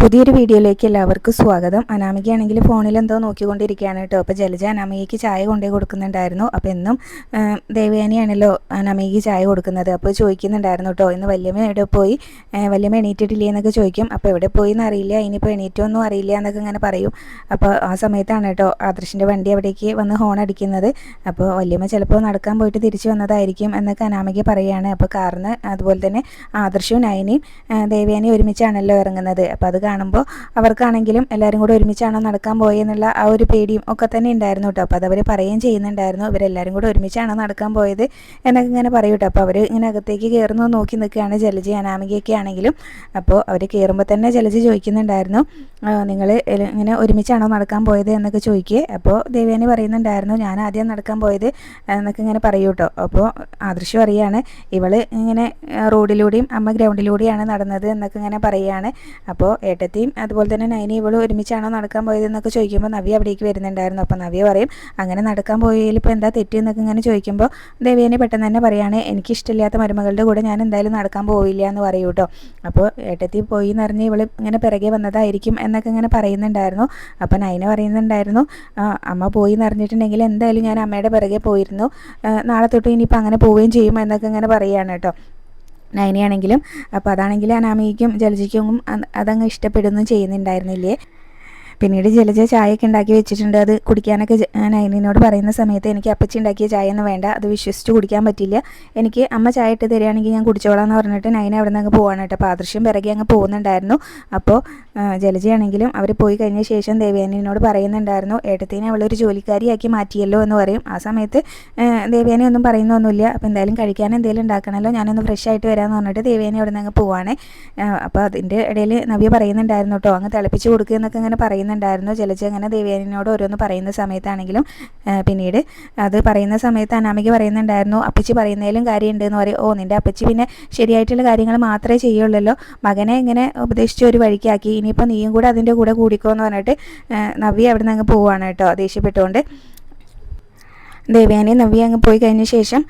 പുതിയൊരു വീഡിയോയിലേക്ക് എല്ലാവർക്കും സ്വാഗതം. അനാമികയാണെങ്കിൽ ഫോണിൽ എന്തോ നോക്കിക്കൊണ്ടിരിക്കുകയാണ് കേട്ടോ. അപ്പോൾ ജലജ അനാമികയ്ക്ക് ചായ കൊണ്ടേ കൊടുക്കുന്നുണ്ടായിരുന്നു. അപ്പോൾ എന്നും ദേവയാനിയാണല്ലോ അനാമികയ്ക്ക് ചായ കൊടുക്കുന്നത്. അപ്പോൾ ചോദിക്കുന്നുണ്ടായിരുന്നു കേട്ടോ, ഇന്ന് വല്യമ്മ എവിടെ പോയി, വല്യമ്മ എണീറ്റിട്ടില്ലേ എന്നൊക്കെ ചോദിക്കും. അപ്പോൾ എവിടെ പോയി എന്നറിയില്ല, ഇനിയിപ്പോൾ എണീറ്റൊന്നും അറിയില്ല എന്നൊക്കെ ഇങ്ങനെ പറയും. അപ്പോൾ ആ സമയത്താണ് കേട്ടോ ആദർശിൻ്റെ വണ്ടി അവിടേക്ക് വന്ന് ഹോൺ അടിക്കുന്നത്. അപ്പോൾ വല്യമ്മ ചിലപ്പോൾ നടക്കാൻ പോയിട്ട് തിരിച്ചു വന്നതായിരിക്കും എന്നൊക്കെ അനാമിക പറയുകയാണ്. അപ്പോൾ കാറിന് അതുപോലെ തന്നെ ആദർശവും നയനയും ദേവയാനി ഒരുമിച്ചാണല്ലോ ഇറങ്ങുന്നത്. അപ്പോൾ അത് കാണുമ്പോൾ അവർക്കാണെങ്കിലും എല്ലാവരും കൂടെ ഒരുമിച്ചാണോ നടക്കാൻ പോയെന്നുള്ള ആ ഒരു പേടിയും ഒക്കെ തന്നെ ഉണ്ടായിരുന്നു കേട്ടോ. അപ്പോൾ അതവർ പറയുകയും ചെയ്യുന്നുണ്ടായിരുന്നു, ഇവരെല്ലാവരും കൂടെ ഒരുമിച്ചാണോ നടക്കാൻ പോയത് എന്നൊക്കെ ഇങ്ങനെ പറയും കേട്ടോ. അപ്പോൾ അവർ ഇങ്ങനെ അകത്തേക്ക് കയറുന്നു നോക്കി നിൽക്കുകയാണ് ജലജ അനാമികയൊക്കെ ആണെങ്കിലും. അപ്പോൾ അവർ കയറുമ്പോൾ തന്നെ ജലജ ചോദിക്കുന്നുണ്ടായിരുന്നു, നിങ്ങൾ ഇങ്ങനെ ഒരുമിച്ചാണോ നടക്കാൻ പോയത് എന്നൊക്കെ ചോദിക്കുക. അപ്പോൾ ദേവയാനി പറയുന്നുണ്ടായിരുന്നു, ഞാൻ ആദ്യം നടക്കാൻ പോയത് എന്നൊക്കെ ഇങ്ങനെ പറയൂ കേട്ടോ. അപ്പോൾ ആദർശം അറിയാണ് ഇവള് ഇങ്ങനെ റോഡിലൂടെയും അമ്മ ഗ്രൗണ്ടിലൂടെയാണ് നടന്നത് എന്നൊക്കെ ഇങ്ങനെ പറയുകയാണ്. അപ്പോൾ ഏട്ടത്തിയും അതുപോലെ തന്നെ നൈനി ഇവളും ഒരുമിച്ചാണോ നടക്കാൻ പോയതെന്നൊക്കെ ചോദിക്കുമ്പോൾ നവ്യ അവിടേക്ക് വരുന്നുണ്ടായിരുന്നു. അപ്പോൾ നവ്യ പറയും, അങ്ങനെ നടക്കാൻ പോയതിൽ ഇപ്പോൾ എന്താ തെറ്റ് എന്നൊക്കെ ഇങ്ങനെ ചോദിക്കുമ്പോൾ ദേവയാനി പെട്ടെന്ന് തന്നെ പറയുകയാണ്, എനിക്കിഷ്ടമില്ലാത്ത മരുമകളുടെ കൂടെ ഞാൻ എന്തായാലും നടക്കാൻ പോവില്ല എന്ന് പറയൂ കേട്ടോ. അപ്പോൾ ഏട്ടത്തി പോയി എന്നറിഞ്ഞ് ഇവൾ ഇങ്ങനെ പിറകെ വന്നതായിരിക്കും എന്നൊക്കെ ഇങ്ങനെ പറയുന്നുണ്ടായിരുന്നു. അപ്പോൾ നൈന പറയുന്നുണ്ടായിരുന്നു, അമ്മ പോയി എന്നറിഞ്ഞിട്ടുണ്ടെങ്കിൽ എന്തായാലും ഞാൻ അമ്മയുടെ പിറകെ പോയിരുന്നു, നാളെ തൊട്ട് ഇനിയിപ്പോൾ അങ്ങനെ പോവുകയും ചെയ്യും എന്നൊക്കെ ഇങ്ങനെ പറയുകയാണ് കേട്ടോ നൈനയാണെങ്കിലും. അപ്പോൾ അതാണെങ്കിൽ അനാമികയ്ക്കും ജലജയ്ക്കും അതങ്ങ് ഇഷ്ടപ്പെടുന്നു ചെയ്യുന്നുണ്ടായിരുന്നില്ലേ. പിന്നീട് ജലജ ചായയൊക്കെ ഉണ്ടാക്കി വെച്ചിട്ടുണ്ട്. അത് കുടിക്കാനൊക്കെ നൈനിനോട് പറയുന്ന സമയത്ത്, എനിക്ക് അപ്പച്ചി ഉണ്ടാക്കിയ ചായ ഒന്നും വേണ്ട, അത് വിശ്വസിച്ച് കുടിക്കാൻ പറ്റില്ല, എനിക്ക് അമ്മ ചായ ഇട്ട് തരികയാണെങ്കിൽ ഞാൻ കുടിച്ചോളാം എന്ന് പറഞ്ഞിട്ട് നൈന അവിടെ നിന്ന് അങ്ങ് പോവാണ് കേട്ടോ. അപ്പോൾ ആദർശം പിറകെ അങ്ങ് പോകുന്നുണ്ടായിരുന്നു. അപ്പോൾ ജലജയാണെങ്കിലും അവർ പോയി കഴിഞ്ഞ ശേഷം ദേവയാനിയോട് പറയുന്നുണ്ടായിരുന്നു, ഏട്ടത്തിനെ അവളൊരു ജോലിക്കാരിയാക്കി മാറ്റിയല്ലോ എന്ന് പറയും. ആ സമയത്ത് ദേവയാനി ഒന്നും പറയുന്നൊന്നുമില്ല. അപ്പോൾ എന്തായാലും കഴിക്കാൻ എന്തെങ്കിലും ഉണ്ടാക്കണമല്ലോ, ഞാനൊന്ന് ഫ്രഷ് ആയിട്ട് വരാമെന്ന് പറഞ്ഞിട്ട് ദേവയാനി അവിടെ നിന്ന് അങ്ങ് പോവാണ്. അപ്പോൾ അതിൻ്റെ ഇടയിൽ നവ്യ പറയുന്നുണ്ടായിരുന്നു കേട്ടോ, അങ്ങ് തിളപ്പിച്ച് കൊടുക്കുക എന്നൊക്കെ ഇങ്ങനെ പറയുന്നുണ്ടായിരുന്നു ജലജ അങ്ങനെ ദേവയാനിയോട് ഓരോന്ന് പറയുന്ന സമയത്താണെങ്കിലും. പിന്നീട് അത് പറയുന്ന സമയത്ത് അനാമിക പറയുന്നുണ്ടായിരുന്നു, അപ്പച്ചി പറയുന്നതിലും കാര്യമുണ്ട് എന്ന് പറയും. ഓ, നിൻ്റെ അപ്പച്ചി പിന്നെ ശരിയായിട്ടുള്ള കാര്യങ്ങൾ മാത്രമേ ചെയ്യുള്ളല്ലോ, മകനെ ഇങ്ങനെ ഉപദേശിച്ച് ഒരു വഴിക്കാക്കി, ഇനിയിപ്പോൾ നീയും കൂടെ അതിൻ്റെ കൂടെ കൂടിക്കോ എന്ന് പറഞ്ഞിട്ട് നവ്യ അവിടെ നിന്ന് അങ്ങ് പോവാണ് കേട്ടോ ദേഷ്യപ്പെട്ടുകൊണ്ട്. ദേവയാനി നവ്യ അങ്ങ് പോയി കഴിഞ്ഞ ശേഷം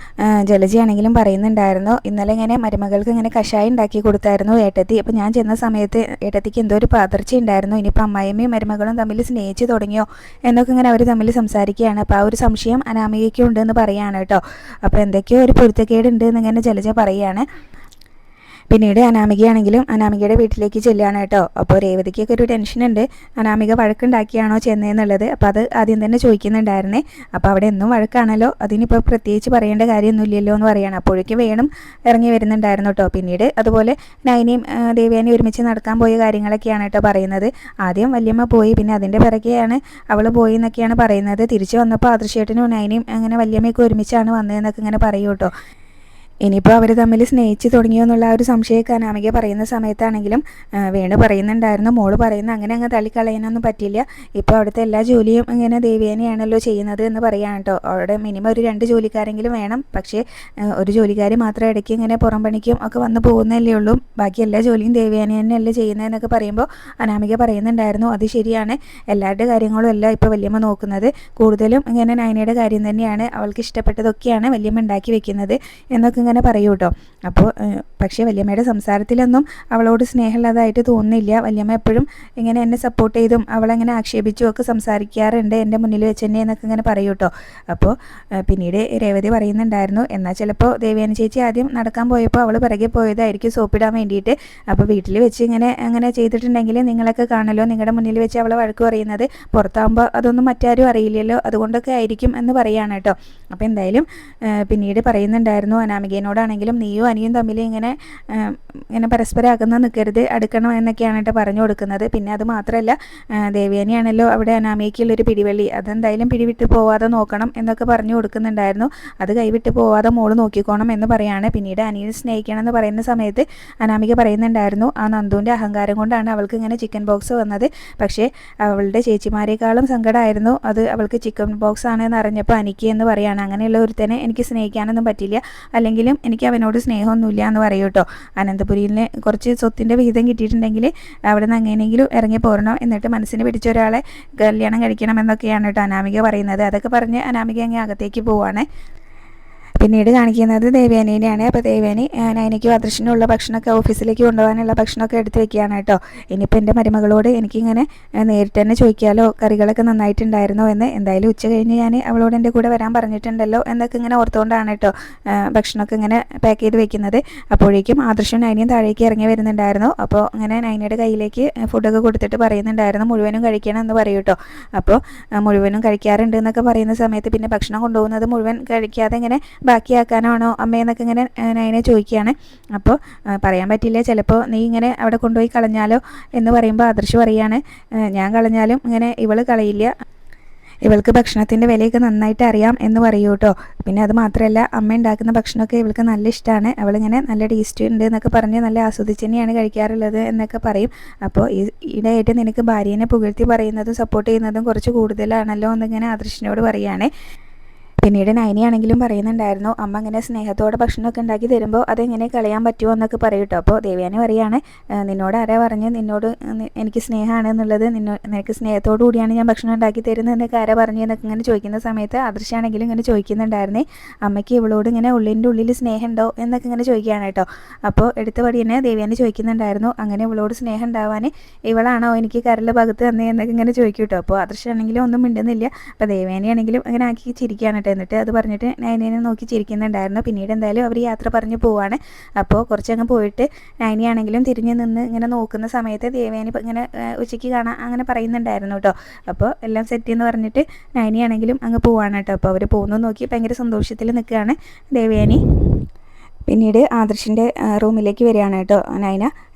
ജലജയാണെങ്കിലും പറയുന്നുണ്ടായിരുന്നു, ഇന്നലെ ഇങ്ങനെ മരുമകൾക്ക് ഇങ്ങനെ കഷായം ഉണ്ടാക്കി കൊടുത്തായിരുന്നു ഏട്ടത്തി. അപ്പോൾ ഞാൻ ചെന്ന സമയത്ത് ഏട്ടത്തിക്ക് എന്തോ ഒരു പതർച്ച ഉണ്ടായിരുന്നു, ഇനിയിപ്പോൾ അമ്മായിയമ്മയും മരുമകളും തമ്മിൽ സ്നേഹിച്ച് തുടങ്ങിയോ എന്നൊക്കെ ഇങ്ങനെ അവർ തമ്മിൽ സംസാരിക്കുകയാണ്. അപ്പോൾ ആ ഒരു സംശയം അനാമികയ്ക്കും ഉണ്ടെന്ന് പറയുകയാണ് കേട്ടോ. അപ്പോൾ എന്തൊക്കെയോ ഒരു പൊരുത്തക്കേട് ഉണ്ട് എന്നിങ്ങനെ ജലജ പറയുകയാണ്. പിന്നീട് അനാമികയാണെങ്കിലും അനാമികയുടെ വീട്ടിലേക്ക് ചെല്ലുകയാണ് കേട്ടോ. അപ്പോൾ രേവതിക്കൊക്കെ ഒരു ടെൻഷനുണ്ട്, അനാമിക വഴക്കുണ്ടാക്കിയാണോ ചെന്നതെന്നുള്ളത്. അപ്പോൾ അത് ആദ്യം തന്നെ ചോദിക്കുന്നുണ്ടായിരുന്നേ. അപ്പോൾ അവിടെ എന്നും വഴക്കാണല്ലോ, അതിനിപ്പോൾ പ്രത്യേകിച്ച് പറയേണ്ട കാര്യമൊന്നുമില്ലല്ലോ എന്ന് പറയുകയാണ്. അപ്പോഴേക്കും വേണം ഇറങ്ങി വരുന്നുണ്ടായിരുന്നു കേട്ടോ. പിന്നീട് അതുപോലെ നൈനയും ദേവയാനിയും ഒരുമിച്ച് നടക്കാൻ പോയ കാര്യങ്ങളൊക്കെയാണ് കേട്ടോ പറയുന്നത്. ആദ്യം വല്യമ്മ പോയി, പിന്നെ അതിൻ്റെ പിറകെയാണ് അവൾ പോയി എന്നൊക്കെയാണ് പറയുന്നത്. തിരിച്ചു വന്നപ്പോൾ ആദർശേട്ടനും നൈനയും അങ്ങനെ വല്യമ്മയൊക്കെ ഒരുമിച്ചാണ് വന്നതെന്നൊക്കെ ഇങ്ങനെ പറയൂ കേട്ടോ. ഇനിയിപ്പോൾ അവർ തമ്മിൽ സ്നേഹിച്ച് തുടങ്ങിയോ എന്നുള്ള ആ ഒരു സംശയമൊക്കെ അനാമിക പറയുന്ന സമയത്താണെങ്കിലും വേണു പറയുന്നുണ്ടായിരുന്നു, മോള് പറയുന്ന അങ്ങനെ അങ്ങ് തള്ളിക്കളയാനൊന്നും പറ്റില്ല, ഇപ്പോൾ അവിടുത്തെ എല്ലാ ജോലിയും ഇങ്ങനെ ദേവയാനിയാണല്ലോ ചെയ്യുന്നത് എന്ന് പറയുകയാണ് കേട്ടോ. അവിടെ മിനിമം ഒരു 2 ജോലിക്കാരെങ്കിലും വേണം, പക്ഷേ ഒരു ജോലിക്കാർ മാത്രം ഇടയ്ക്ക് ഇങ്ങനെ പുറം പണിക്കും ഒക്കെ വന്ന് പോകുന്നതല്ലേ ഉള്ളൂ, ബാക്കി എല്ലാ ജോലിയും ദേവയാനി തന്നെയല്ലേ ചെയ്യുന്നതെന്നൊക്കെ പറയുമ്പോൾ അനാമിക പറയുന്നുണ്ടായിരുന്നു, അത് ശരിയാണ്, എല്ലാവരുടെ കാര്യങ്ങളും അല്ല ഇപ്പോൾ വല്യമ്മ നോക്കുന്നത്, കൂടുതലും ഇങ്ങനെ നയനയുടെ കാര്യം തന്നെയാണ്, അവൾക്ക് ഇഷ്ടപ്പെട്ടതൊക്കെയാണ് വല്യമ്മ ഉണ്ടാക്കി വെക്കുന്നത് എന്നൊക്കെ ഇങ്ങനെ പറയൂ കേട്ടോ. അപ്പോൾ പക്ഷേ വല്യമ്മയുടെ സംസാരത്തിലൊന്നും അവളോട് സ്നേഹമുള്ളതായിട്ട് തോന്നുന്നില്ല. വല്യമ്മ എപ്പോഴും ഇങ്ങനെ എന്നെ സപ്പോർട്ട് ചെയ്തും അവളെങ്ങനെ ആക്ഷേപിച്ചും ഒക്കെ സംസാരിക്കാറുണ്ട് എൻ്റെ മുന്നിൽ വെച്ച് തന്നെ എന്നൊക്കെ ഇങ്ങനെ പറയൂ കേട്ടോ. അപ്പോൾ പിന്നീട് രേവതി പറയുന്നുണ്ടായിരുന്നു, എന്നാൽ ചിലപ്പോൾ ദേവയാനി ചേച്ചി ആദ്യം നടക്കാൻ പോയപ്പോൾ അവൾ പിറകെ പോയതായിരിക്കും സോപ്പിടാൻ വേണ്ടിയിട്ട്, അപ്പോൾ വീട്ടിൽ വെച്ച് ഇങ്ങനെ അങ്ങനെ ചെയ്തിട്ടുണ്ടെങ്കിൽ നിങ്ങളൊക്കെ കാണല്ലോ, നിങ്ങളുടെ മുന്നിൽ വെച്ച് അവളെ വഴക്ക് പറയുന്നത്, പുറത്താകുമ്പോൾ അതൊന്നും മറ്റാരും അറിയില്ലല്ലോ, അതുകൊണ്ടൊക്കെ ആയിരിക്കും എന്ന് പറയുകയാണ് കേട്ടോ. അപ്പോൾ എന്തായാലും പിന്നീട് പറയുന്നുണ്ടായിരുന്നു, അനാമികയോടാണെങ്കിലും നീയും അനിയും തമ്മിൽ ഇങ്ങനെ പരസ്പരം അകന്ന് നിൽക്കരുത്, അടുക്കണം എന്നൊക്കെയാണ് കേട്ടോ പറഞ്ഞു കൊടുക്കുന്നത്. പിന്നെ അത് മാത്രമല്ല, ദേവയാനിയാണല്ലോ അവിടെ അനാമികയ്ക്കുള്ളൊരു പിടിവള്ളി, അതെന്തായാലും പിടിവിട്ട് പോവാതെ നോക്കണം എന്നൊക്കെ പറഞ്ഞു കൊടുക്കുന്നുണ്ടായിരുന്നു. അത് കൈവിട്ട് പോവാതെ മോള് നോക്കിക്കോണം എന്ന് പറയാണ്. പിന്നീട് അനിയനെ സ്നേഹിക്കണം എന്ന് പറയുന്ന സമയത്ത് അനാമിക പറയുന്നുണ്ടായിരുന്നു, ആ നന്ദുവിൻ്റെ അഹങ്കാരം കൊണ്ടാണ് അവൾക്ക് ഇങ്ങനെ ചിക്കൻ ബോക്സ് വന്നത്, പക്ഷേ അവളുടെ ചേച്ചിമാരെക്കാളും സങ്കടമായിരുന്നു അത് അവൾക്ക് ചിക്കൻ ബോക്സ് ആണെന്ന് അറിഞ്ഞപ്പോൾ അനിക്ക് എന്ന് പറയുകയാണ്. അങ്ങനെയുള്ള ഒരുത്തനെ എനിക്ക് സ്നേഹിക്കാനൊന്നും പറ്റില്ല, അല്ലെങ്കിലും എനിക്ക് അവനോട് സ്നേഹമൊന്നുമില്ല എന്ന് പറയൂ കേട്ടോ. അനന്തപുരിയിൽ കുറച്ച് സ്വത്തിൻ്റെ വിഹിതം കിട്ടിയിട്ടുണ്ടെങ്കിൽ അവിടെ നിന്ന് എങ്ങനെയെങ്കിലും ഇറങ്ങി പോരണം, എന്നിട്ട് മനസ്സിന് പിടിച്ച ഒരാളെ കല്യാണം കഴിക്കണം എന്നൊക്കെയാണ് കേട്ടോ അനാമിക പറയുന്നത്. അതൊക്കെ പറഞ്ഞ് അനാമിക അങ്ങ് അകത്തേക്ക് പോവാണ്. പിന്നീട് കാണിക്കുന്നത് ദേവയാനീനെയാണ്. അപ്പോൾ ദേവയാനി നയനയ്ക്കും ആദർശിനുള്ള ഭക്ഷണമൊക്കെ ഓഫീസിലേക്ക് കൊണ്ടുപോകാനുള്ള ഭക്ഷണമൊക്കെ എടുത്ത് വെക്കുകയാണ് കേട്ടോ. ഇനിയിപ്പോൾ എൻ്റെ മരുമകളോട് എനിക്കിങ്ങനെ നേരിട്ട് തന്നെ ചോദിക്കാമല്ലോ, കറികളൊക്കെ നന്നായിട്ടുണ്ടായിരുന്നോ എന്ന്. എന്തായാലും ഉച്ച കഴിഞ്ഞ് ഞാൻ അവളോട് എൻ്റെ കൂടെ വരാൻ പറഞ്ഞിട്ടുണ്ടല്ലോ എന്നൊക്കെ ഇങ്ങനെ ഓർത്തുകൊണ്ടാണ് കേട്ടോ ഭക്ഷണമൊക്കെ ഇങ്ങനെ പാക്ക് ചെയ്ത് വെക്കുന്നത്. അപ്പോഴേക്കും ആദർശും നയനയും താഴേക്ക് ഇറങ്ങി വരുന്നുണ്ടായിരുന്നു. അപ്പോൾ അങ്ങനെ നയനയുടെ കയ്യിലേക്ക് ഫുഡൊക്കെ കൊടുത്തിട്ട് പറയുന്നുണ്ടായിരുന്നു മുഴുവനും കഴിക്കണം എന്ന് പറയൂ കേട്ടോ. അപ്പോൾ മുഴുവനും കഴിക്കാറുണ്ട് എന്നൊക്കെ പറയുന്ന സമയത്ത് പിന്നെ ഭക്ഷണം കൊണ്ടുപോകുന്നത് മുഴുവൻ കഴിക്കാതെ ഇങ്ങനെ ബാക്കിയാക്കാനാണോ അമ്മയെന്നൊക്കെ ഇങ്ങനെ നയനെ ചോദിക്കുകയാണ്. അപ്പോൾ പറയാൻ പറ്റില്ല, ചിലപ്പോൾ നീ ഇങ്ങനെ അവിടെ കൊണ്ടുപോയി കളഞ്ഞാലോ എന്ന് പറയുമ്പോൾ ആദർശ് പറയുകയാണ് ഞാൻ കളഞ്ഞാലും ഇങ്ങനെ ഇവൾ കളയില്ല, ഇവൾക്ക് ഭക്ഷണത്തിൻ്റെ വിലയൊക്കെ നന്നായിട്ട് അറിയാം എന്ന് പറയൂ കേട്ടോ. പിന്നെ അത് മാത്രമല്ല അമ്മ ഉണ്ടാക്കുന്ന ഭക്ഷണമൊക്കെ ഇവൾക്ക് നല്ല ഇഷ്ടമാണ്, അവളിങ്ങനെ നല്ല ടേസ്റ്റ് ഉണ്ട് എന്നൊക്കെ പറഞ്ഞ് നല്ല ആസ്വദിച്ച് തന്നെയാണ് കഴിക്കാറുള്ളത് എന്നൊക്കെ പറയും. അപ്പോൾ ഈയിടെയായിട്ട് നിനക്ക് ഭാര്യേനെ പുകഴ്ത്തി പറയുന്നതും സപ്പോർട്ട് ചെയ്യുന്നതും കുറച്ച് കൂടുതലാണല്ലോ എന്നിങ്ങനെ ആദർശിനോട് പറയുകയാണ്. പിന്നീട് നയനിയാണെങ്കിലും പറയുന്നുണ്ടായിരുന്നു അമ്മ ഇങ്ങനെ സ്നേഹത്തോടെ ഭക്ഷണമൊക്കെ ഉണ്ടാക്കി തരുമ്പോൾ അതെങ്ങനെ കളയാൻ പറ്റുമോ എന്നൊക്കെ പറയും കേട്ടോ. അപ്പോൾ ദേവയാനി പറയുകയാണ് നിന്നോട് ആരാ പറഞ്ഞ് നിന്നോട് എനിക്ക് സ്നേഹമാണ് എന്നുള്ളത്, നിനക്ക് സ്നേഹത്തോടു കൂടിയാണ് ഞാൻ ഭക്ഷണം ഉണ്ടാക്കി തരുന്നത് എന്നൊക്കെ ആരാ പറഞ്ഞു എന്നൊക്കെ ഇങ്ങനെ ചോദിക്കുന്ന സമയത്ത് ആദർശാണെങ്കിലും ഇങ്ങനെ ചോദിക്കുന്നുണ്ടായിരുന്നേ അമ്മയ്ക്ക് ഇവളോട് ഇങ്ങനെ ഉള്ളിൻ്റെ ഉള്ളിൽ സ്നേഹമുണ്ടോ എന്നൊക്കെ ഇങ്ങനെ ചോദിക്കുകയാണ് കേട്ടോ. അപ്പോൾ എടുത്ത പടി തന്നെ ദേവയാനി ചോദിക്കുന്നുണ്ടായിരുന്നു അങ്ങനെ ഇവളോട് സ്നേഹം ഉണ്ടാവാൻ ഇവളാണോ എനിക്ക് കരൽ ഭാഗത്ത് തന്നെ എന്നൊക്കെ ഇങ്ങനെ ചോദിക്കും കേട്ടോ. അപ്പോൾ ആദർശാണെങ്കിലും ഒന്നും മിണ്ടുന്നില്ല. അപ്പോൾ ദേവയാനിയാണെങ്കിലും അങ്ങനെ ആക്കി ചിരിക്കുകയാണ് കേട്ടോ. എന്നിട്ട് അത് പറഞ്ഞിട്ട് നയനിനെ നോക്കി ചിരിക്കുന്നുണ്ടായിരുന്നു. പിന്നീട് എന്തായാലും അവർ യാത്ര പറഞ്ഞ് പോവാണ്. അപ്പോൾ കുറച്ചങ്ങ് പോയിട്ട് നയനിയാണെങ്കിലും തിരിഞ്ഞ് നിന്ന് ഇങ്ങനെ നോക്കുന്ന സമയത്ത് ദേവയാനി ഇങ്ങനെ ഉച്ചയ്ക്ക് കാണാൻ അങ്ങനെ പറയുന്നുണ്ടായിരുന്നു കേട്ടോ. അപ്പോൾ എല്ലാം സെറ്റ് എന്ന് പറഞ്ഞിട്ട് നയനിയാണെങ്കിലും അങ്ങ് പോവാണ് കേട്ടോ. അപ്പോൾ അവർ പോകുന്നു നോക്കി ഭയങ്കര സന്തോഷത്തിൽ നിൽക്കുകയാണ് ദേവയാനി. പിന്നീട് ആദർശിൻ്റെ റൂമിലേക്ക് വരികയാണ് കേട്ടോ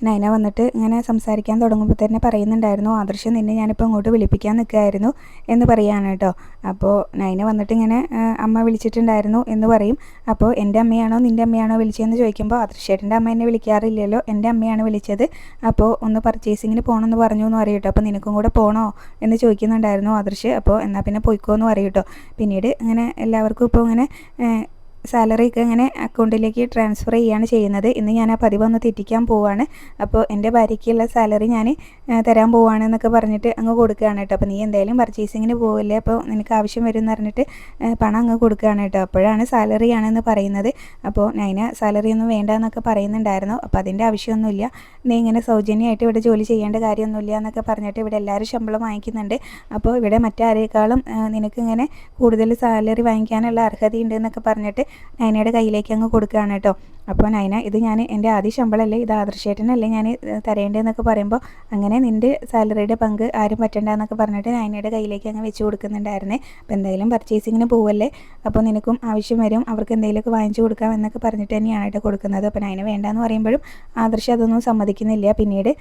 നയന വന്നിട്ട് ഇങ്ങനെ സംസാരിക്കാൻ തുടങ്ങുമ്പോൾ തന്നെ പറയുന്നുണ്ടായിരുന്നു ആദർശ് നിന്നെ ഞാനിപ്പോൾ ഇങ്ങോട്ട് വിളിപ്പിക്കാൻ നിൽക്കുകയായിരുന്നു എന്ന് പറയുകയാണ് കേട്ടോ. അപ്പോൾ നയന വന്നിട്ട് ഇങ്ങനെ അമ്മ വിളിച്ചിട്ടുണ്ടായിരുന്നു എന്ന് പറയും. അപ്പോൾ എൻ്റെ അമ്മയാണോ നിൻ്റെ അമ്മയാണോ വിളിച്ചതെന്ന് ചോദിക്കുമ്പോൾ ആദർശേട്ടൻ്റെ അമ്മ എന്നെ വിളിക്കാറില്ലല്ലോ, എൻ്റെ അമ്മയാണ് വിളിച്ചത്, അപ്പോൾ ഒന്ന് പർച്ചേസിങ്ങിന് പോകണമെന്ന് പറഞ്ഞു എന്ന് പറയും കേട്ടോ. അപ്പോൾ നിനക്കും കൂടെ പോകണോ എന്ന് ചോദിക്കുന്നുണ്ടായിരുന്നു ആദർശ്. അപ്പോൾ എന്നാൽ പിന്നെ പോയിക്കോ എന്ന് പറയും കേട്ടോ. പിന്നീട് ഇങ്ങനെ എല്ലാവർക്കും ഇപ്പോൾ ഇങ്ങനെ സാലറി ഒക്കെ ഇങ്ങനെ അക്കൗണ്ടിലേക്ക് ട്രാൻസ്ഫർ ചെയ്യുകയാണ് ചെയ്യുന്നത്. ഇന്ന് ഞാൻ ആ പതിവ് ഒന്ന് തെറ്റിക്കാൻ പോവുകയാണ്. അപ്പോൾ എൻ്റെ ഭാര്യയ്ക്കുള്ള സാലറി ഞാൻ തരാൻ പോവുകയാണെന്നൊക്കെ പറഞ്ഞിട്ട് അങ്ങ് കൊടുക്കുകയാണ് കേട്ടോ. അപ്പോൾ നീ എന്തായാലും പർച്ചേസിങ്ങിന് പോവില്ലേ, അപ്പോൾ നിനക്ക് ആവശ്യം വരും എന്ന് പറഞ്ഞിട്ട് പണം അങ്ങ് കൊടുക്കുകയാണ് കേട്ടോ. അപ്പോഴാണ് സാലറി ആണെന്ന് പറയുന്നത്. അപ്പോൾ നയന സാലറി ഒന്നും വേണ്ട എന്നൊക്കെ പറയുന്നുണ്ടായിരുന്നു. അപ്പോൾ അതിൻ്റെ ആവശ്യമൊന്നുമില്ല, നീ ഇങ്ങനെ സൗജന്യമായിട്ട് ഇവിടെ ജോലി ചെയ്യേണ്ട കാര്യമൊന്നുമില്ല എന്നൊക്കെ പറഞ്ഞിട്ട് ഇവിടെ എല്ലാവരും ശമ്പളം വാങ്ങിക്കുന്നുണ്ട്. അപ്പോൾ ഇവിടെ മറ്റാരേക്കാളും നിനക്കിങ്ങനെ കൂടുതൽ സാലറി വാങ്ങിക്കാനുള്ള അർഹതയുണ്ട് എന്നൊക്കെ പറഞ്ഞിട്ട് നയനയുടെ കയ്യിലേക്ക് അങ്ങ് കൊടുക്കുകയാണ് കേട്ടോ. അപ്പോൾ നയന ഇത് ഞാൻ എൻ്റെ ആദ്യ ശമ്പളമല്ലേ, ഇത് ആദർശേട്ടനല്ലേ ഞാൻ തരേണ്ടതെന്നൊക്കെ പറയുമ്പോൾ അങ്ങനെ നിൻ്റെ സാലറിയുടെ പങ്ക് ആരും പറ്റണ്ട എന്നൊക്കെ പറഞ്ഞിട്ട് നയനയുടെ കയ്യിലേക്ക് അങ്ങ് വെച്ച് കൊടുക്കുന്നുണ്ടായിരുന്നേ. അപ്പോൾ എന്തായാലും പർച്ചേസിങ്ങിന് പോവല്ലേ, അപ്പോൾ നിനക്കും ആവശ്യം വരും, അവർക്ക് എന്തെങ്കിലുമൊക്കെ വാങ്ങിച്ചു കൊടുക്കാം എന്നൊക്കെ പറഞ്ഞിട്ട് തന്നെയാണ് കേട്ടോ കൊടുക്കുന്നത്. അപ്പോൾ നയന വേണ്ടാന്ന് പറയുമ്പോഴും ആദർശ് അതൊന്നും സമ്മതിക്കുന്നില്ല. പിന്നീട്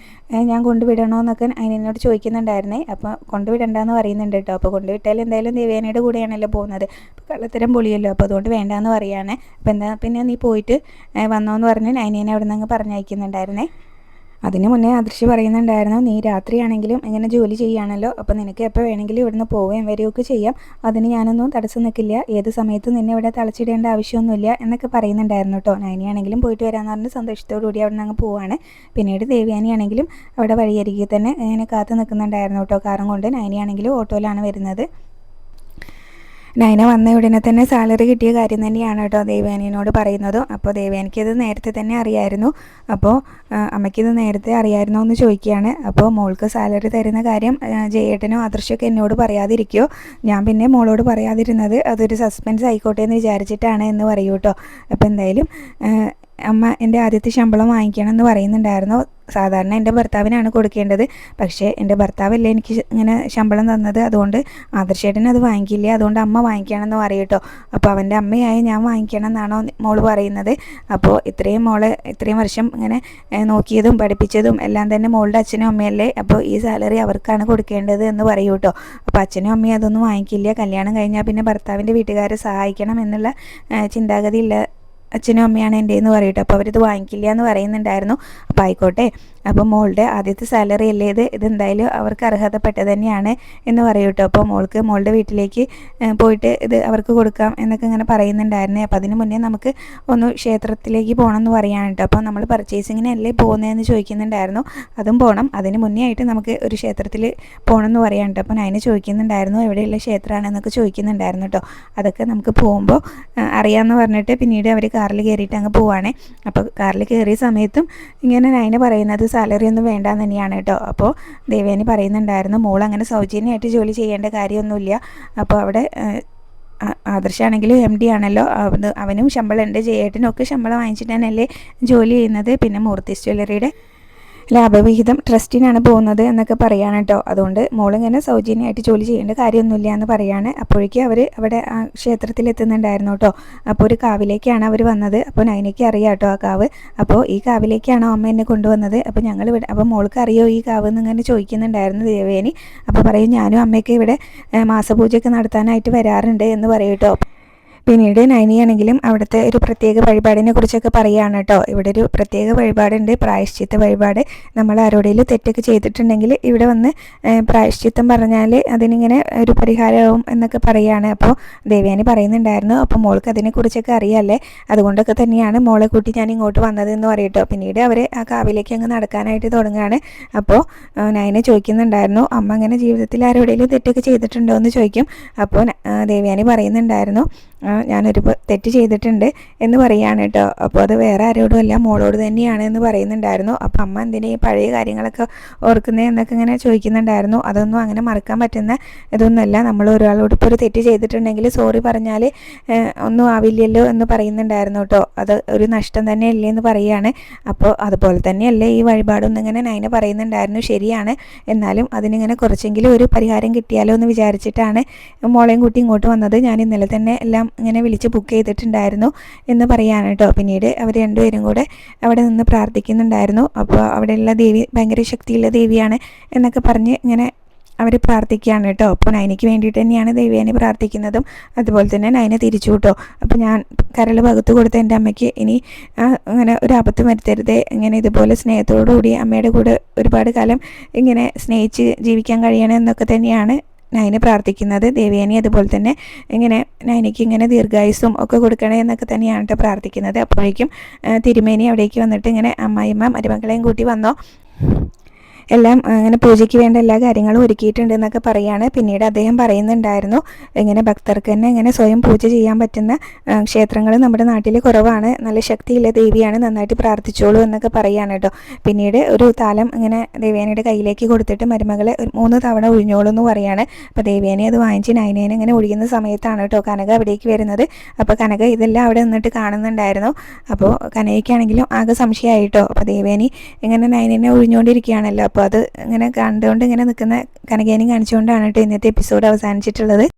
ഞാൻ കൊണ്ടുവിടണമെന്നൊക്കെ നയനോട് ചോദിക്കുന്നുണ്ടായിരുന്നേ. അപ്പോൾ കൊണ്ടുവിടണ്ടെന്ന് പറയുന്നുണ്ട് കേട്ടോ. അപ്പോൾ കൊണ്ടുവിട്ടാൽ എന്തായാലും ദേവയാനിയുടെ കൂടെയാണല്ലോ പോകുന്നത്, അപ്പോൾ കള്ളത്തരം പൊളിയല്ലോ, അപ്പോൾ അതുകൊണ്ട് വേണ്ടാന്ന് പറയുകയാണ്. അപ്പോൾ എന്താ പിന്നെ നീ പോയിട്ട് വന്നോന്ന് പറഞ്ഞ് നയനേനെ അവിടെ നിന്ന് അങ്ങ് പറഞ്ഞയക്കുന്നുണ്ടായിരുന്നേ. അതിന് മുന്നേ ആദർശ് പറയുന്നുണ്ടായിരുന്നു നീ രാത്രിയാണെങ്കിലും ഇങ്ങനെ ജോലി ചെയ്യുകയാണല്ലോ, അപ്പോൾ നിനക്ക് എപ്പോൾ വേണമെങ്കിലും ഇവിടുന്ന് പോവുകയും വരികയൊക്കെ ചെയ്യാം, അതിന് ഞാനൊന്നും തടസ്സം നിൽക്കില്ല, ഏത് സമയത്തും നിന്നെ ഇവിടെ തളച്ചിടേണ്ട ആവശ്യമൊന്നുമില്ല എന്നൊക്കെ പറയുന്നുണ്ടായിരുന്നു കേട്ടോ. നയനിയാണെങ്കിലും പോയിട്ട് വരാമെന്ന് പറഞ്ഞ് സന്തോഷത്തോടു കൂടി അവിടെ നിന്ന് അങ്ങ് പോവാണ്. പിന്നീട് ദേവയാനിയാണെങ്കിലും അവിടെ വഴിയരികിൽ തന്നെ ഇങ്ങനെ കാത്തു നിൽക്കുന്നുണ്ടായിരുന്നു കേട്ടോ കാറും കൊണ്ട്. നയനിയാണെങ്കിലും ഓട്ടോയിലാണ് വരുന്നത്. നയന വന്ന ഉടനെ തന്നെ സാലറി കിട്ടിയ കാര്യം തന്നെയാണ് കേട്ടോ ദേവയാനിയോട് പറയുന്നതും. അപ്പോൾ ദേവയാനിക്കത് നേരത്തെ തന്നെ അറിയായിരുന്നു. അപ്പോൾ അമ്മയ്ക്കിത് നേരത്തെ അറിയായിരുന്നോ എന്ന് ചോദിക്കുകയാണ്. അപ്പോൾ മോൾക്ക് സാലറി തരുന്ന കാര്യം ജയേട്ടനോ ആദർശമൊക്കെ എന്നോട് പറയാതിരിക്കുമോ, ഞാൻ പിന്നെ മോളോട് പറയാതിരുന്നത് അതൊരു സസ്പെൻസ് ആയിക്കോട്ടെ എന്ന് വിചാരിച്ചിട്ടാണ് എന്ന് പറയൂ കേട്ടോ. അപ്പോൾ എന്തായാലും അമ്മ എൻ്റെ ആദ്യത്തെ ശമ്പളം വാങ്ങിക്കണം എന്ന് പറയുന്നുണ്ടായിരുന്നു. സാധാരണ എൻ്റെ ഭർത്താവിനാണ് കൊടുക്കേണ്ടത്, പക്ഷേ എൻ്റെ ഭർത്താവല്ലേ എനിക്ക് ഇങ്ങനെ ശമ്പളം തന്നത്, അതുകൊണ്ട് ആദർശേട്ടൻ അത് വാങ്ങിക്കില്ല, അതുകൊണ്ട് അമ്മ വാങ്ങിക്കണമെന്ന് പറയും കേട്ടോ. അപ്പോൾ അവൻ്റെ അമ്മയായി ഞാൻ വാങ്ങിക്കണം എന്നാണോ മോള് പറയുന്നത്? അപ്പോൾ ഇത്രയും വർഷം ഇങ്ങനെ നോക്കിയതും പഠിപ്പിച്ചതും എല്ലാം തന്നെ മോളുടെ അച്ഛനും അമ്മയല്ലേ, അപ്പോൾ ഈ സാലറി അവർക്കാണ് കൊടുക്കേണ്ടത് എന്ന് പറയൂ കേട്ടോ. അപ്പോൾ അച്ഛനും അമ്മയും അതൊന്നും വാങ്ങിക്കില്ല, കല്യാണം കഴിഞ്ഞാൽ പിന്നെ ഭർത്താവിൻ്റെ വീട്ടുകാരെ സഹായിക്കണം എന്നുള്ള ചിന്താഗതിയില്ല അച്ഛനും അമ്മയാണ് എൻ്റെ എന്ന് പറയട്ടെ. അപ്പോൾ അവരിത് വാങ്ങിക്കില്ല എന്ന് പറയുന്നുണ്ടായിരുന്നു. അപ്പോൾ ആയിക്കോട്ടെ, അപ്പോൾ മോളുടെ ആദ്യത്തെ സാലറി അല്ലേ ഇതെന്തായാലും അവർക്ക് അർഹതപ്പെട്ടത് തന്നെയാണ് എന്ന് പറയും കേട്ടോ. അപ്പോൾ മോളുടെ വീട്ടിലേക്ക് പോയിട്ട് ഇത് അവർക്ക് കൊടുക്കാം എന്നൊക്കെ ഇങ്ങനെ പറയുന്നുണ്ടായിരുന്നേ. അപ്പോൾ അതിന് മുന്നേ നമുക്ക് ഒന്ന് ക്ഷേത്രത്തിലേക്ക് പോകണം എന്ന് പറയാൻ കേട്ടോ. അപ്പോൾ നമ്മൾ പർച്ചേസിങ്ങിനല്ലേ പോകുന്നതെന്ന് ചോദിക്കുന്നുണ്ടായിരുന്നു. അതും പോകണം, അതിന് മുന്നേ ആയിട്ട് നമുക്ക് ഒരു ക്ഷേത്രത്തിൽ പോകണം എന്ന് പറയാൻ കേട്ടോ. അപ്പോൾ അതിന് ചോദിക്കുന്നുണ്ടായിരുന്നു എവിടെയുള്ള ക്ഷേത്രമാണെന്നൊക്കെ ചോദിക്കുന്നുണ്ടായിരുന്നു കേട്ടോ. അതൊക്കെ നമുക്ക് പോകുമ്പോൾ അറിയാമെന്ന് പറഞ്ഞിട്ട് പിന്നീട് അവർ കാറിൽ കയറിയിട്ട് അങ്ങ് പോവുകയാണ്. അപ്പോൾ കാറിൽ കയറിയ സമയത്തും ഇങ്ങനെ നൈന പറയുന്നത് സാലറി ഒന്നും വേണ്ടാന്ന് തന്നെയാണ് കേട്ടോ. അപ്പോൾ ദേവയാനി പറയുന്നുണ്ടായിരുന്നു മോൾ അങ്ങനെ സൗജന്യമായിട്ട് ജോലി ചെയ്യേണ്ട കാര്യമൊന്നുമില്ല. അപ്പോൾ അവിടെ ആദർശാണെങ്കിലും MD ആണല്ലോ, അവനും ശമ്പളമുണ്ട്, ജയേട്ടനും ഒക്കെ ശമ്പളം വാങ്ങിച്ചിട്ടാണല്ലേ ജോലി ചെയ്യുന്നത്. പിന്നെ മൂർത്തീസ് ജ്വല്ലറിയുടെ ലാഭവിഹിതം ട്രസ്റ്റിനാണ് പോകുന്നത് എന്നൊക്കെ പറയാണ് കേട്ടോ. അതുകൊണ്ട് മോളിങ്ങനെ സൗജന്യമായിട്ട് ജോലി ചെയ്യേണ്ട കാര്യമൊന്നുമില്ല എന്ന് പറയാണ്. അപ്പോഴേക്കും അവർ അവിടെ ആ ക്ഷേത്രത്തിൽ എത്തുന്നുണ്ടായിരുന്നു കേട്ടോ. അപ്പോൾ ഒരു കാവിലേക്കാണ് അവർ വന്നത്. അപ്പോൾ നൈനയ്ക്ക് അറിയാം കേട്ടോ ആ കാവ്. അപ്പോൾ ഈ കാവിലേക്കാണോ അമ്മ എന്നെ കൊണ്ടുവന്നത്, അപ്പോൾ അപ്പോൾ മോൾക്ക് അറിയോ ഈ കാവ് എന്നിങ്ങനെ ചോദിക്കുന്നുണ്ടായിരുന്നു ദേവയാനി. അപ്പോൾ പറയും ഞാനും അമ്മയൊക്കെ ഇവിടെ മാസപൂജയൊക്കെ നടത്താനായിട്ട് വരാറുണ്ട് എന്ന് പറയും കേട്ടോ. പിന്നീട് നൈനിയാണെങ്കിലും അവിടുത്തെ ഒരു പ്രത്യേക വഴിപാടിനെ കുറിച്ചൊക്കെ പറയുകയാണ് കേട്ടോ. ഇവിടെ ഒരു പ്രത്യേക വഴിപാടുണ്ട്, പ്രായശ്ചിത്ത വഴിപാട്. നമ്മൾ ആരോടെങ്കിലും തെറ്റൊക്കെ ചെയ്തിട്ടുണ്ടെങ്കിൽ ഇവിടെ വന്ന് പ്രായശ്ചിത്തം പറഞ്ഞാൽ അതിനിങ്ങനെ ഒരു പരിഹാരമാവും എന്നൊക്കെ പറയുകയാണ്. അപ്പോൾ ദേവയാനി പറയുന്നുണ്ടായിരുന്നു അപ്പോൾ മോൾക്ക് അതിനെക്കുറിച്ചൊക്കെ അറിയാമല്ലേ, അതുകൊണ്ടൊക്കെ തന്നെയാണ് മോളെ കൂട്ടി ഞാൻ ഇങ്ങോട്ട് വന്നതെന്ന് പറയട്ടോ. പിന്നീട് അവർ ആ കാവിലേക്ക് അങ്ങ് നടക്കാനായിട്ട് തുടങ്ങുകയാണ്. അപ്പോൾ നൈന ചോദിക്കുന്നുണ്ടായിരുന്നു അമ്മ അങ്ങനെ ജീവിതത്തിൽ ആരോടെങ്കിലും തെറ്റൊക്കെ ചെയ്തിട്ടുണ്ടോ എന്ന് ചോദിക്കും. അപ്പോൾ ദേവയാനി പറയുന്നുണ്ടായിരുന്നു ഞാനൊരു തെറ്റ് ചെയ്തിട്ടുണ്ട് എന്ന് പറയുകയാണ് കേട്ടോ. അപ്പോൾ അത് വേറെ ആരോടുമല്ല മോളോട് തന്നെയാണ് എന്ന് പറയുന്നുണ്ടായിരുന്നു. അപ്പം അമ്മ എന്തിനാ ഈ പഴയ കാര്യങ്ങളൊക്കെ ഓർക്കുന്നത് എന്നൊക്കെ ഇങ്ങനെ ചോദിക്കുന്നുണ്ടായിരുന്നു. അതൊന്നും അങ്ങനെ മറക്കാൻ പറ്റുന്ന ഇതൊന്നുമല്ല. നമ്മൾ ഒരാളോട് ഇപ്പോൾ ഒരു തെറ്റ് ചെയ്തിട്ടുണ്ടെങ്കിൽ സോറി പറഞ്ഞാൽ ഒന്നും ആവില്ലല്ലോ എന്ന് പറയുന്നുണ്ടായിരുന്നു കേട്ടോ. അത് ഒരു നഷ്ടം തന്നെയല്ലേ എന്ന് പറയുകയാണ്. അപ്പോൾ അതുപോലെ തന്നെയല്ലേ ഈ വഴിപാടൊന്നിങ്ങനെ നൈന പറയുന്നുണ്ടായിരുന്നു. ശരിയാണ്, എന്നാലും അതിനിങ്ങനെ കുറച്ചെങ്കിലും ഒരു പരിഹാരം കിട്ടിയാലോ എന്ന് വിചാരിച്ചിട്ടാണ് മോളെയും കൂട്ടി ഇങ്ങോട്ട് വന്നത്. ഞാൻ ഇന്നലെ തന്നെ എല്ലാം ഇങ്ങനെ വിളിച്ച് ബുക്ക് ചെയ്തിട്ടുണ്ടായിരുന്നു എന്ന് പറയാണ് കേട്ടോ. പിന്നീട് അവർ രണ്ടുപേരും കൂടെ അവിടെ നിന്ന് പ്രാർത്ഥിക്കുന്നുണ്ടായിരുന്നു. അപ്പോൾ അവിടെയുള്ള ദേവി ഭയങ്കര ശക്തിയുള്ള ദേവിയാണ് എന്നൊക്കെ പറഞ്ഞ് ഇങ്ങനെ അവർ പ്രാർത്ഥിക്കുകയാണ് കേട്ടോ. അപ്പോൾ നൈനയ്ക്ക് വേണ്ടിയിട്ട് തന്നെയാണ് ദേവയാനി പ്രാർത്ഥിക്കുന്നതും. അതുപോലെ തന്നെ നൈന തിരിച്ചു കേട്ടോ. അപ്പോൾ ഞാൻ കരൾ പകുത്ത് കൊടുത്ത എൻ്റെ അമ്മയ്ക്ക് ഇനി അങ്ങനെ ഒരു ആപത്ത് വരുത്തരുതേ, ഇങ്ങനെ ഇതുപോലെ സ്നേഹത്തോടുകൂടി അമ്മയുടെ കൂടെ ഒരുപാട് കാലം ഇങ്ങനെ സ്നേഹിച്ച് ജീവിക്കാൻ കഴിയണം എന്നൊക്കെ തന്നെയാണ് നൈന പ്രാർത്ഥിക്കുന്നത്. ദേവയാനി അതുപോലെ തന്നെ ഇങ്ങനെ നൈനയ്ക്ക് ഇങ്ങനെ ദീർഘായുസ്സും ഒക്കെ കൊടുക്കണേ എന്നൊക്കെ തന്നെയാണ് കേട്ടോ പ്രാർത്ഥിക്കുന്നത്. അപ്പോഴേക്കും തിരുമേനി അവിടേക്ക് വന്നിട്ട് ഇങ്ങനെ അമ്മായിമ്മ മരുമകളെയും കൂട്ടി വന്നോ, എല്ലാം അങ്ങനെ പൂജയ്ക്ക് വേണ്ട എല്ലാ കാര്യങ്ങളും ഒരുക്കിയിട്ടുണ്ട് എന്നൊക്കെ പറയുകയാണ്. പിന്നീട് അദ്ദേഹം പറയുന്നുണ്ടായിരുന്നു ഇങ്ങനെ ഭക്തർക്ക് തന്നെ ഇങ്ങനെ സ്വയം പൂജ ചെയ്യാൻ പറ്റുന്ന ക്ഷേത്രങ്ങൾ നമ്മുടെ നാട്ടിൽ കുറവാണ്, നല്ല ശക്തിയുള്ള ദേവിയാണ്, നന്നായിട്ട് പ്രാർത്ഥിച്ചോളൂ എന്നൊക്കെ പറയുകയാണ് കേട്ടോ. പിന്നീട് ഒരു താലം ഇങ്ങനെ ദേവയാനിയുടെ കയ്യിലേക്ക് കൊടുത്തിട്ട് മരുമകളെ 3 തവണ ഒഴിഞ്ഞോളൂ എന്ന് പറയുകയാണ്. അപ്പോൾ ദേവയാനി അത് വാങ്ങിച്ച് നൈനേനെ ഇങ്ങനെ ഒഴിയുന്ന സമയത്താണ് കേട്ടോ കനക അവിടേക്ക് വരുന്നത്. അപ്പോൾ കനക ഇതെല്ലാം അവിടെ നിന്നിട്ട് കാണുന്നുണ്ടായിരുന്നു. അപ്പോൾ കനകയ്ക്കാണെങ്കിലും ആകെ സംശയമായിട്ടോ. അപ്പോൾ ദേവയാനി ഇങ്ങനെ നൈനേനെ ഒഴിഞ്ഞുകൊണ്ടിരിക്കുകയാണല്ലോ. അപ്പോൾ അത് ഇങ്ങനെ കണ്ടുകൊണ്ട് ഇങ്ങനെ നിൽക്കുന്ന കനകേനെയും കാണിച്ചുകൊണ്ടാണ് കേട്ടോ ഇന്നത്തെ എപ്പിസോഡ് അവസാനിച്ചിട്ടുള്ളത്.